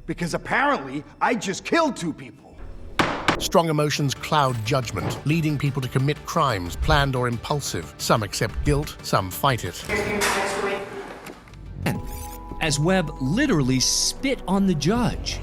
because apparently I just killed 2 people. Strong emotions cloud judgment, leading people to commit crimes, planned or impulsive. Some accept guilt, some fight it. As Webb literally spit on the judge.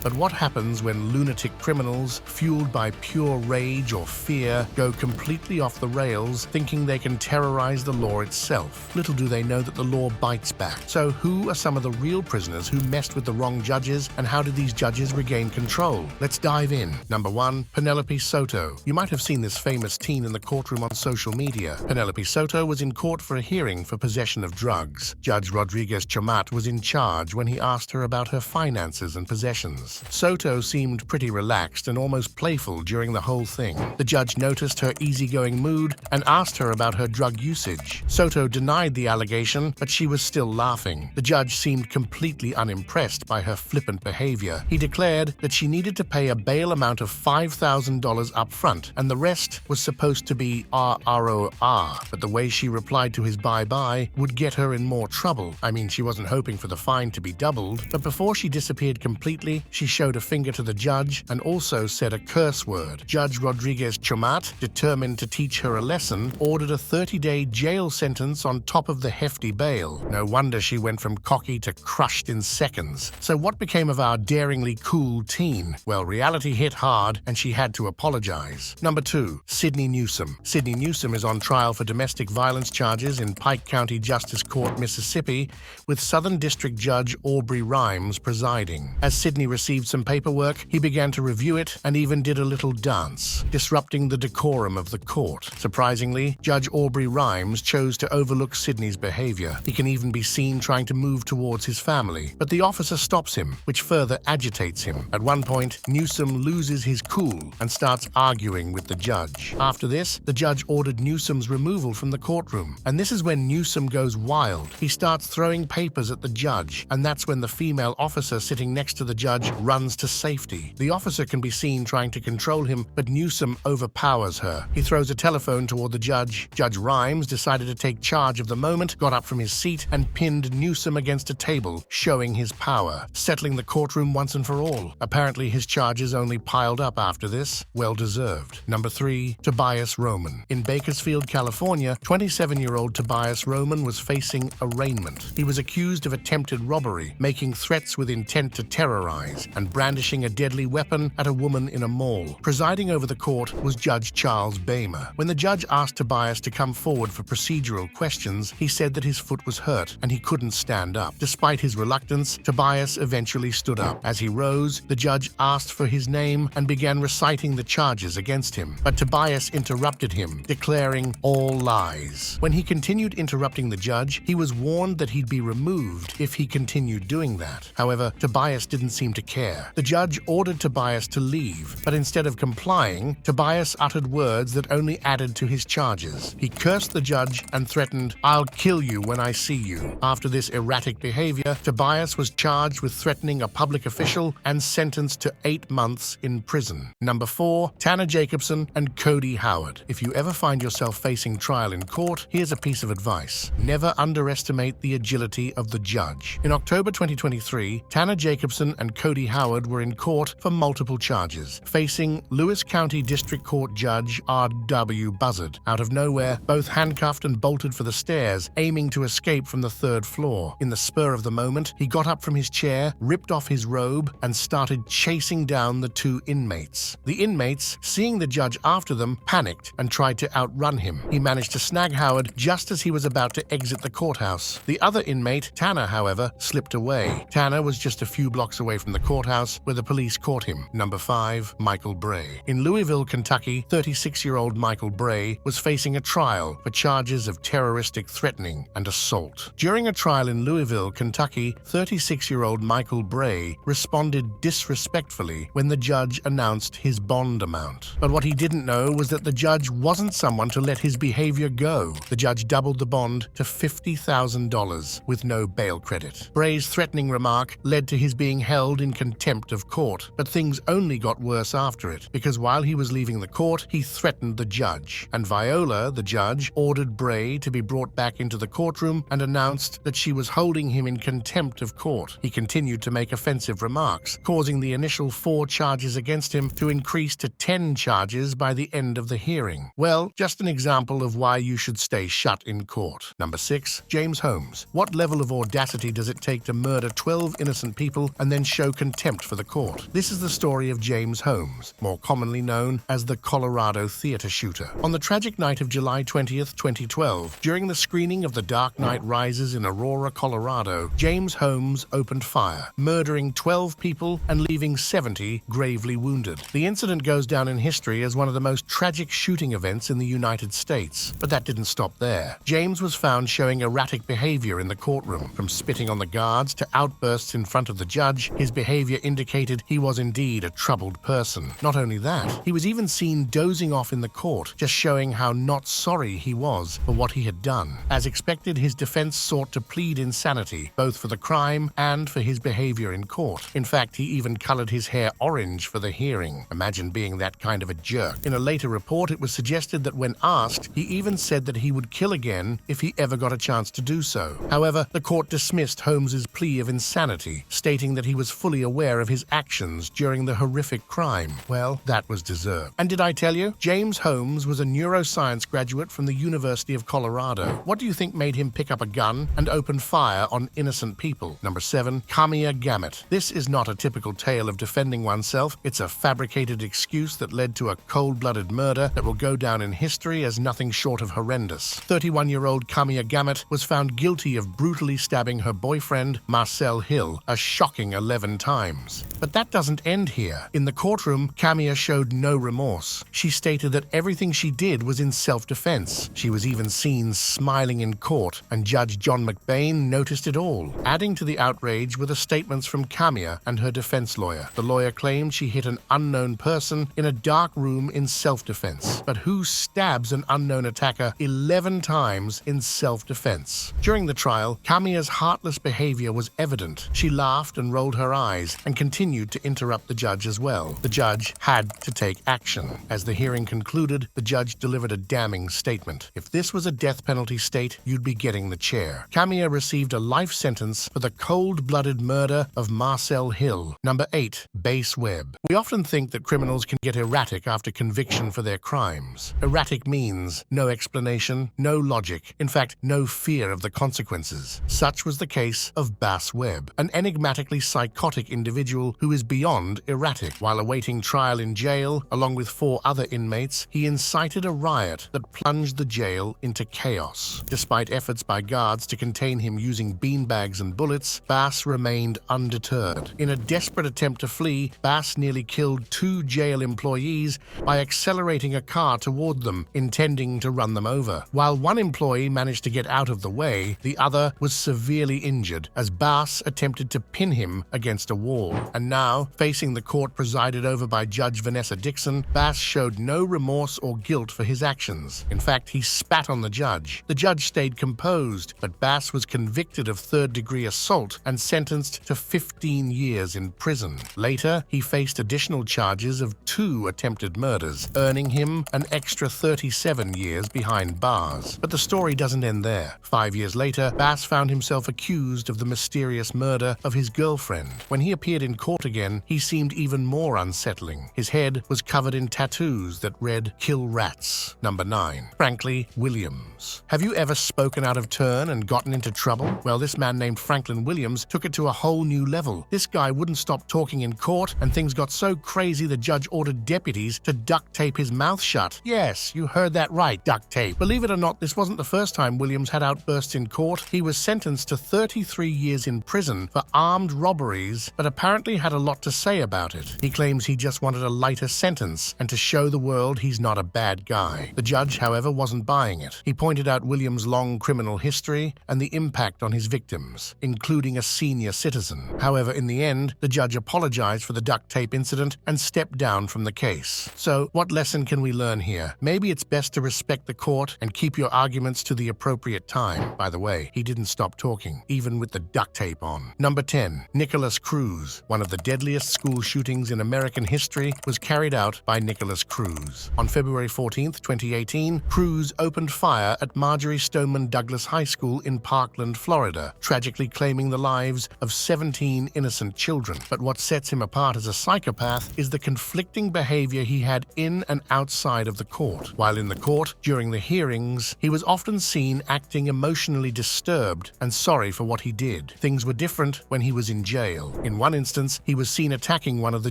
But what happens when lunatic criminals, fueled by pure rage or fear, go completely off the rails, thinking they can terrorize the law itself? Little do they know that the law bites back. So who are some of the real prisoners who messed with the wrong judges, and how did these judges regain control? Let's dive in. Number 1, Penelope Soto. You might have seen this famous teen in the courtroom on social media. Penelope Soto was in court for a hearing for possession of drugs. Judge Rodriguez Chamat was in charge when he asked her about her finances and possessions. Soto seemed pretty relaxed and almost playful during the whole thing. The judge noticed her easygoing mood and asked her about her drug usage. Soto denied the allegation, but she was still laughing. The judge seemed completely unimpressed by her flippant behavior. He declared that she needed to pay a bail amount of $5,000 up front, and the rest was supposed to be RROR. But the way she replied to his bye-bye would get her in more trouble. I mean, she wasn't hoping for the fine to be doubled, but before she disappeared completely, she showed a finger to the judge and also said a curse word. Judge Rodriguez Chamat, determined to teach her a lesson, ordered a 30-day jail sentence on top of the hefty bail. No wonder she went from cocky to crushed in seconds. So what became of our daringly cool teen? Well, reality hit hard and she had to apologize. Number 2, Sydney Newsome. Sydney Newsome is on trial for domestic violence charges in Pike County Justice Court, Mississippi, with Southern District Judge Aubrey Rhymes presiding. As Sydney received some paperwork, he began to review it and even did a little dance, disrupting the decorum of the court. Surprisingly, Judge Aubrey Rhymes chose to overlook Sydney's behavior. He can even be seen trying to move towards his family, but the officer stops him, which further agitates him. At one point, Newsome loses his cool and starts arguing with the judge. After this, the judge ordered Newsome's removal from the courtroom, and this is when Newsome goes wild. He starts throwing papers at the judge, and that's when the female officer sitting next to the judge runs to safety. The officer can be seen trying to control him, but Newsome overpowers her. He throws a telephone toward the judge. Judge Rhymes decided to take charge of the moment, got up from his seat, and pinned Newsome against a table, showing his power, settling the courtroom once and for all. Apparently his charges only piled up after this. Well deserved. Number 3, Tobias Roman. In Bakersfield, California, 27-year-old Tobias Roman was facing arraignment. He was accused of attempted robbery, making threats with intent to terrorize, and brandishing a deadly weapon at a woman in a mall. Presiding over the court was Judge Charles Boehmer. When the judge asked Tobias to come forward for procedural questions, he said that his foot was hurt and he couldn't stand up. Despite his reluctance, Tobias eventually stood up. As he rose, the judge asked for his name and began reciting the charges against him. But Tobias interrupted him, declaring all lies. When he continued interrupting the judge, he was warned that he'd be removed if he continued doing that. However, Tobias didn't seem to care. The judge ordered Tobias to leave, but instead of complying, Tobias uttered words that only added to his charges. He cursed the judge and threatened, "I'll kill you when I see you." After this erratic behavior, Tobias was charged with threatening a public official and sentenced to 8 months in prison. Number 4, Tanner Jacobson and Cody Howard. If you ever find yourself facing trial in court, here's a piece of advice. Never underestimate the agility of the judge. In October 2023, Tanner Jacobson and Cody Howard were in court for multiple charges, facing Lewis County District Court Judge R.W. Buzzard. Out of nowhere, both handcuffed and bolted for the stairs, aiming to escape from the 3rd floor. In the spur of the moment, he got up from his chair, ripped off his robe, and started chasing down the 2 inmates. The inmates, seeing the judge after them, panicked and tried to outrun him. He managed to snag Howard just as he was about to exit the courthouse. The other inmate, Tanner, however, slipped away. Tanner was just a few blocks away from the courthouse where the police caught him. Number 5, Michael Bray. In Louisville, Kentucky, 36-year-old Michael Bray was facing a trial for charges of terroristic threatening and assault. During a trial in Louisville, Kentucky, 36-year-old Michael Bray responded disrespectfully when the judge announced his bond amount. But what he didn't know was that the judge wasn't someone to let his behavior go. The judge doubled the bond to $50,000 with no bail credit. Bray's threatening remark led to his being held in contempt of court, but things only got worse after it, because while he was leaving the court, he threatened the judge. And Viola, the judge, ordered Bray to be brought back into the courtroom and announced that she was holding him in contempt of court. He continued to make offensive remarks, causing the initial 4 charges against him to increase to 10 charges by the end of the hearing. Well, just an example of why you should stay shut in court. Number 6. James Holmes. What level of audacity does it take to murder 12 innocent people and then show contempt for the court? This is the story of James Holmes, more commonly known as the Colorado theater shooter. On the tragic night of July 20th, 2012, during the screening of The Dark Knight Rises in Aurora, Colorado, James Holmes opened fire, murdering 12 people and leaving 70 gravely wounded. The incident goes down in history as one of the most tragic shooting events in the United States. But that didn't stop there. James was found showing erratic behavior in the courtroom. From spitting on the guards to outbursts in front of the judge, his behavior indicated he was indeed a troubled person. Not only that, he was even seen dozing off in the court, just showing how not sorry he was for what he had done. As expected, his defense sought to plead insanity, both for the crime and for his behavior in court. In fact, he even colored his hair orange for the hearing. Imagine being that kind of a jerk. In a later report, it was suggested that when asked, he even said that he would kill again if he ever got a chance to do so. However, the court dismissed Holmes's plea of insanity, stating that he was fully aware of his actions during the horrific crime. Well, that was deserved. And did I tell you? James Holmes was a neuroscience graduate from the University of Colorado. What do you think made him pick up a gun and open fire on innocent people? Number 7. Kamia Gamut. This is not a typical tale of defending oneself. It's a fabricated excuse that led to a cold-blooded murder that will go down in history as nothing short of horrendous. 31-year-old Kamia Gamut was found guilty of brutally stabbing her boyfriend, Marcel Hill, a shocking 11 times. But that doesn't end here. In the courtroom, Kamia showed no remorse. She stated that everything she did was in self-defense. She was even seen smiling in court, and Judge John McBain noticed it all. Adding to the outrage were the statements from Kamia and her defense lawyer. The lawyer claimed she hit an unknown person in a dark room in self-defense. But who stabs an unknown attacker 11 times in self-defense? During the trial, Kamia's heartless behavior was evident. She laughed and rolled her eyes and continued to interrupt the judge as well. The judge had to take action. As the hearing concluded, the judge delivered a damning statement. If this was a death penalty state, you'd be getting the chair. Kamia received a life sentence for the cold-blooded murder of Marcel Hill. Number 8. Base Webb. We often think that criminals can get erratic after conviction for their crimes. Erratic means no explanation, no logic, in fact, no fear of the consequences. Such was the case of Bass Webb, an enigmatically psychotic individual who is beyond erratic. While awaiting trial in jail, along with 4 other inmates, he incited a riot that plunged the jail into chaos. Despite efforts by guards to contain him using beanbags and bullets, Bass remained undeterred. In a desperate attempt to flee, Bass nearly killed 2 jail employees by accelerating a car toward them, intending to run them over. While one employee managed to get out of the way, the other was severely injured as Bass attempted to pin him against a wall. And now, facing the court presided over by Judge Vanessa Dixon, Bass showed no remorse or guilt for his actions. In fact, he spat on the judge. The judge stayed composed, but Bass was convicted of third-degree assault and sentenced to 15 years in prison. Later, he faced additional charges of 2 attempted murders, earning him an extra 37 years behind bars. But the story doesn't end there. 5 years later, Bass found himself accused of the mysterious murder of his girlfriend. When he appeared in court again, he seemed even more unsettling. His head was covered in tattoos that read, "Kill Rats." Number 9. Frankly Williams. Have you ever spoken out of turn and gotten into trouble? Well, this man named Franklin Williams took it to a whole new level. This guy wouldn't stop talking in court, and things got so crazy the judge ordered deputies to duct tape his mouth shut. Yes, you heard that right, duct tape. Believe it or not, this wasn't the first time Williams had outbursts in court. He was sentenced to 33 years in prison for armed robberies, but apparently had a lot to say about it. He claims he just wanted a lighter sentence and to show the world he's not a bad guy. The judge, however, wasn't buying it. He pointed out Williams' long criminal history and the impact on his victims, including a senior citizen. However, in the end, the judge apologized for the duct tape incident and stepped down from the case. So, what lesson can we learn here? Maybe it's best to respect the court and keep your arguments to the appropriate time. By the way, he didn't stop talking, even with the duct tape on. Number 10. Nicholas Cruz. Cruz. One of the deadliest school shootings in American history was carried out by Nicholas Cruz. On February 14, 2018, Cruz opened fire at Marjorie Stoneman Douglas High School in Parkland, Florida, tragically claiming the lives of 17 innocent children. But what sets him apart as a psychopath is the conflicting behavior he had in and outside of the court. While in the court, during the hearings, he was often seen acting emotionally disturbed and sorry for what he did. Things were different when he was in jail. In one instance, he was seen attacking one of the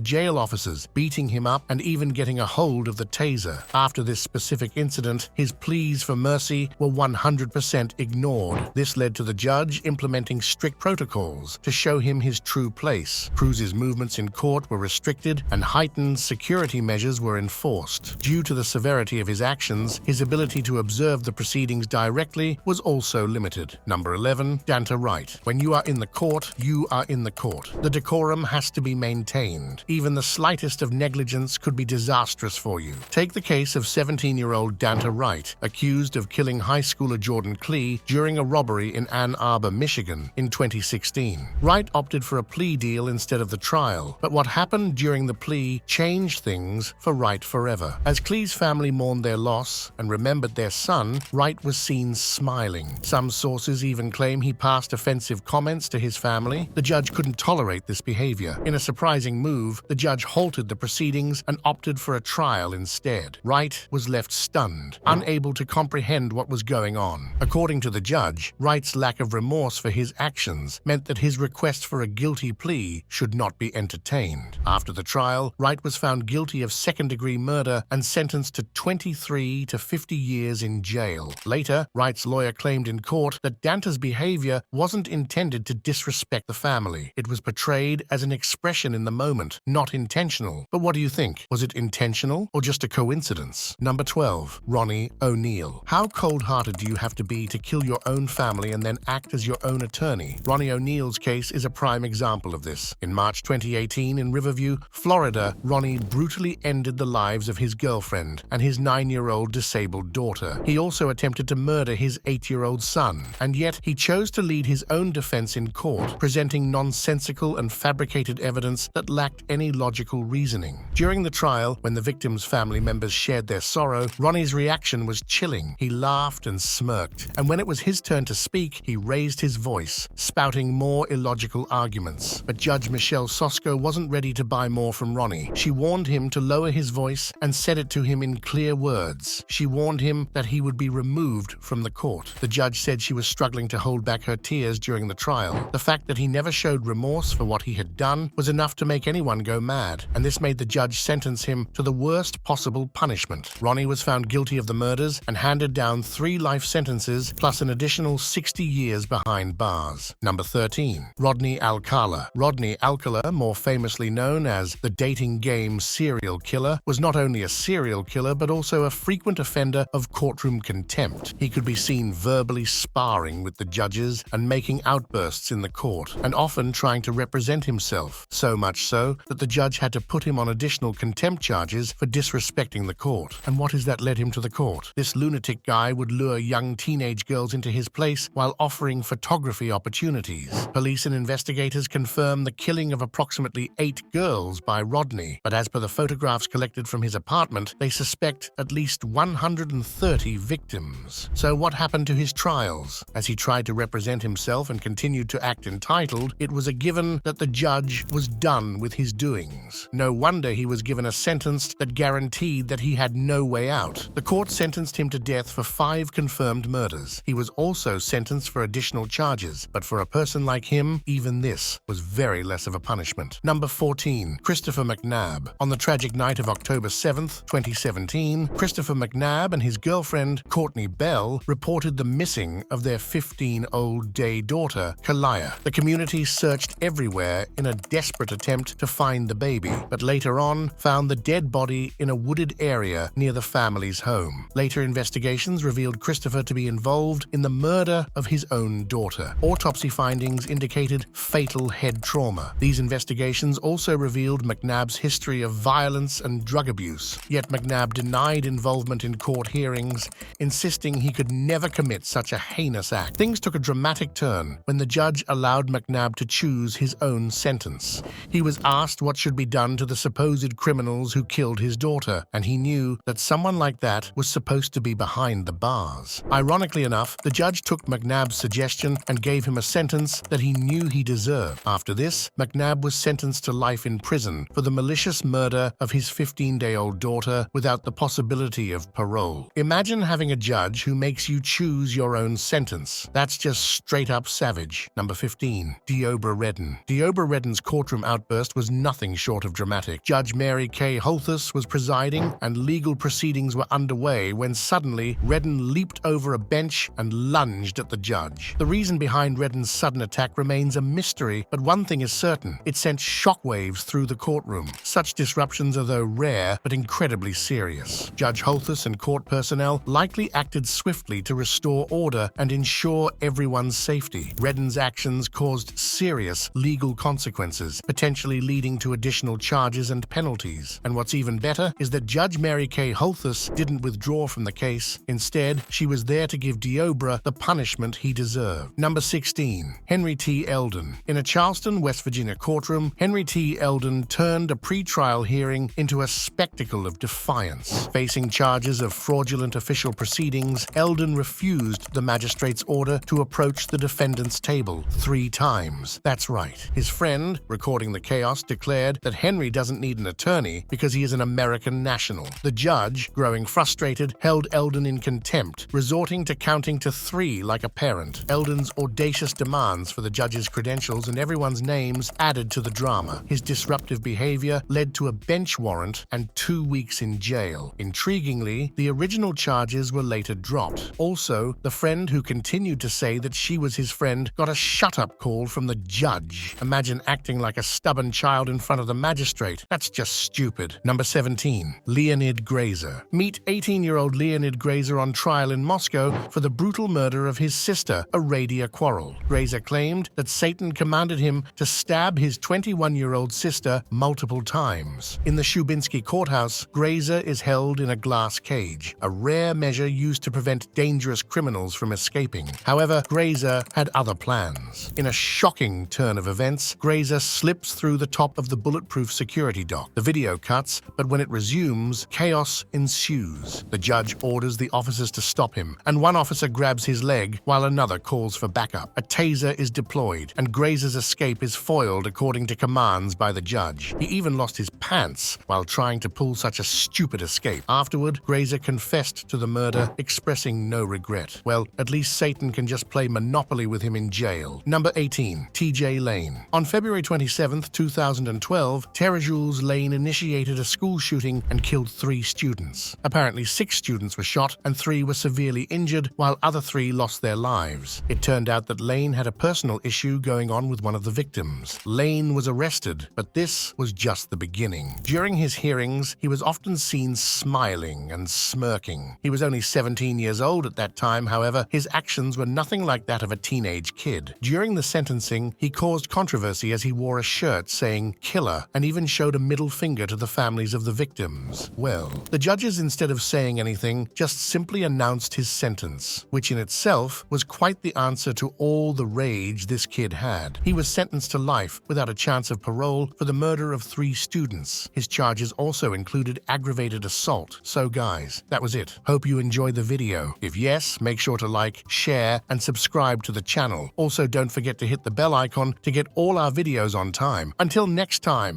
jail officers, beating him up, and even getting a hold of the taser. After this specific incident, his pleas for mercy were 100% ignored. This led to the judge implementing strict protocols to show him his true place. Cruz's movements in court were restricted, and heightened security measures were enforced. Due to the severity of his actions, his ability to observe the proceedings directly was also limited. Number 11, Danta Wright. When you are in the court, you are in the court. The decorum has to be maintained. Even the slightest of negligence could be disastrous for you. Take the case of 17-year-old Danta Wright, accused of killing high schooler Jordan Clee during a robbery in Ann Arbor, Michigan in 2016. Wright opted for a plea deal instead of the trial, but what happened during the plea changed things for Wright forever. As Clee's family mourned their loss and remembered their son, Wright was seen smiling. Some sources even claim he passed offensive comments to his family. The judge couldn't tolerate this behavior. In a surprising move, the judge halted the proceedings and opted for a trial instead. Wright was left stunned, unable to comprehend what was going on. According to the judge, Wright's lack of remorse for his actions meant that his request for a guilty plea should not be entertained. After the trial, Wright was found guilty of second-degree murder and sentenced to 23 to 50 years in jail. Later, Wright's lawyer claimed in court that Danta's behavior wasn't intended to disrespect the family. It was portrayed as an expression in the moment, not intentional. But what do you think? Was it intentional or just a coincidence? Number 12, Ronnie O'Neal. How cold-hearted do you have to be to kill your own family and then act as your own attorney? Ronnie O'Neal's case is a prime example of this. In March 2018 in Riverview, Florida, Ronnie brutally ended the lives of his girlfriend and his 9-year-old disabled daughter. He also attempted to murder his 8-year-old son, and yet he chose to lead his own defense in court, presenting nonsensical and fabricated evidence that lacked any logical reasoning. During the trial, when the victim's family members shared their sorrow, Ronnie's reaction was chilling. He laughed and smirked, and when it was his turn to speak, he raised his voice, spouting more illogical arguments. But Judge Michelle Sosko wasn't ready to buy more from Ronnie. She warned him to lower his voice and said it to him in clear words. She warned him that he would be removed from the court. The judge said she was struggling to hold back her tears during the trial. The fact that he never showed remorse for what he had done was enough to make anyone go mad, and this made the judge sentence him to the worst possible punishment. Ronnie was found guilty of the murders and handed down 3 life sentences plus an additional 60 years behind bars. Number 13, Rodney Alcala. Rodney Alcala, more famously known as the dating game serial killer, was not only a serial killer but also a frequent offender of courtroom contempt. He could be seen verbally sparring with the judges and making outbursts in the court, and often trying to represent himself, so much so that the judge had to put him on additional contempt charges for disrespecting the court. And what is that led him to the court? This lunatic guy would lure young teenage girls into his place while offering photography opportunities. Police and investigators confirm the killing of approximately 8 girls by Rodney, but as per the photographs collected from his apartment, they suspect at least 130 victims. So what happened to his trials? As he tried to represent himself and continued to act entitled, it was a given that the judge was done with his doings. No wonder he was given a sentence that guaranteed that he had no way out. The court sentenced him to death for 5 confirmed murders. He was also sentenced for additional charges, but for a person like him, even this was very less of a punishment. Number 14, Christopher McNab. On the tragic night of October 7th, 2017, Christopher McNab and his girlfriend, Courtney Bell, reported the missing of their 15-old day daughter, Kalaya. The community searched everywhere in a desperate attempt to find the baby, but later on found the dead body in a wooded area near the family's home. Later investigations revealed Christopher to be involved in the murder of his own daughter. Autopsy findings indicated fatal head trauma. These investigations also revealed McNab's history of violence and drug abuse, yet McNab denied involvement in court hearings, insisting he could never commit such a heinous act. Things took a dramatic turn when the judge allowed McNab to choose his own own sentence. He was asked what should be done to the supposed criminals who killed his daughter, and he knew that someone like that was supposed to be behind the bars. Ironically enough, the judge took McNab's suggestion and gave him a sentence that he knew he deserved. After this, McNab was sentenced to life in prison for the malicious murder of his 15-day-old daughter without the possibility of parole. Imagine having a judge who makes you choose your own sentence. That's just straight-up savage. Number 15. Deobra Redden. Deobra Redden's courtroom outburst was nothing short of dramatic. Judge Mary Kay Holthus was presiding, and legal proceedings were underway when suddenly Redden leaped over a bench and lunged at the judge. The reason behind Redden's sudden attack remains a mystery, but one thing is certain: it sent shockwaves through the courtroom. Such disruptions are though rare, but incredibly serious. Judge Holthus and court personnel likely acted swiftly to restore order and ensure everyone's safety. Redden's actions caused serious legal consequences, potentially leading to additional charges and penalties. And what's even better is that Judge Mary Kay Holthus didn't withdraw from the case. Instead, she was there to give Deobra the punishment he deserved. Number 16. Henry T. Elden. In a Charleston, West Virginia courtroom, Henry T. Elden turned a pretrial hearing into a spectacle of defiance. Facing charges of fraudulent official proceedings, Elden refused the magistrate's order to approach the defendant's table 3 times. That's right. His friend, recording the chaos, declared that Henry doesn't need an attorney because he is an American national. The judge, growing frustrated, held Elden in contempt, resorting to counting to 3 like a parent. Elden's audacious demands for the judge's credentials and everyone's names added to the drama. His disruptive behavior led to a bench warrant and 2 weeks in jail. Intriguingly, the original charges were later dropped. Also, the friend who continued to say that she was his friend got a shut-up call from the judge. Imagine acting like a stubborn child in front of the magistrate. That's just stupid. Number 17. Leonid Grazer. Meet 18-year-old Leonid Grazer on trial in Moscow for the brutal murder of his sister, a radio quarrel. Grazer claimed that Satan commanded him to stab his 21-year-old sister multiple times. In the Shubinsky courthouse, Grazer is held in a glass cage, a rare measure used to prevent dangerous criminals from escaping. However, Grazer had other plans. In a shocking turn of events, Grazer slips through the top of the bulletproof security dock. The video cuts, but when it resumes, chaos ensues. The judge orders the officers to stop him, and one officer grabs his leg while another calls for backup. A taser is deployed, and Grazer's escape is foiled according to commands by the judge. He even lost his pants while trying to pull such a stupid escape. Afterward, Grazer confessed to the murder, expressing no regret. Well, at least Satan can just play Monopoly with him in jail. Number 18. T.J. Lane. On February 27, 2012, Terrorize Lane initiated a school shooting and killed 3 students. Apparently 6 students were shot and 3 were severely injured, while other 3 lost their lives. It turned out that Lane had a personal issue going on with one of the victims. Lane was arrested, but this was just the beginning. During his hearings, he was often seen smiling and smirking. He was only 17 years old at that time, however. His actions were nothing like that of a teenage kid. During the sentencing, he caused controversy as he wore a shirt saying "killer" and even showed a middle finger to the families of the victims. Well, the judges, instead of saying anything, just simply announced his sentence, which in itself was quite the answer to all the rage this kid had. He was sentenced to life without a chance of parole for the murder of 3 students. His charges also included aggravated assault. So guys, that was it. Hope you enjoyed the video. If yes, make sure to like, share, and subscribe to the channel. Also, don't forget to hit the bell icon to get all our videos on time. Until next time.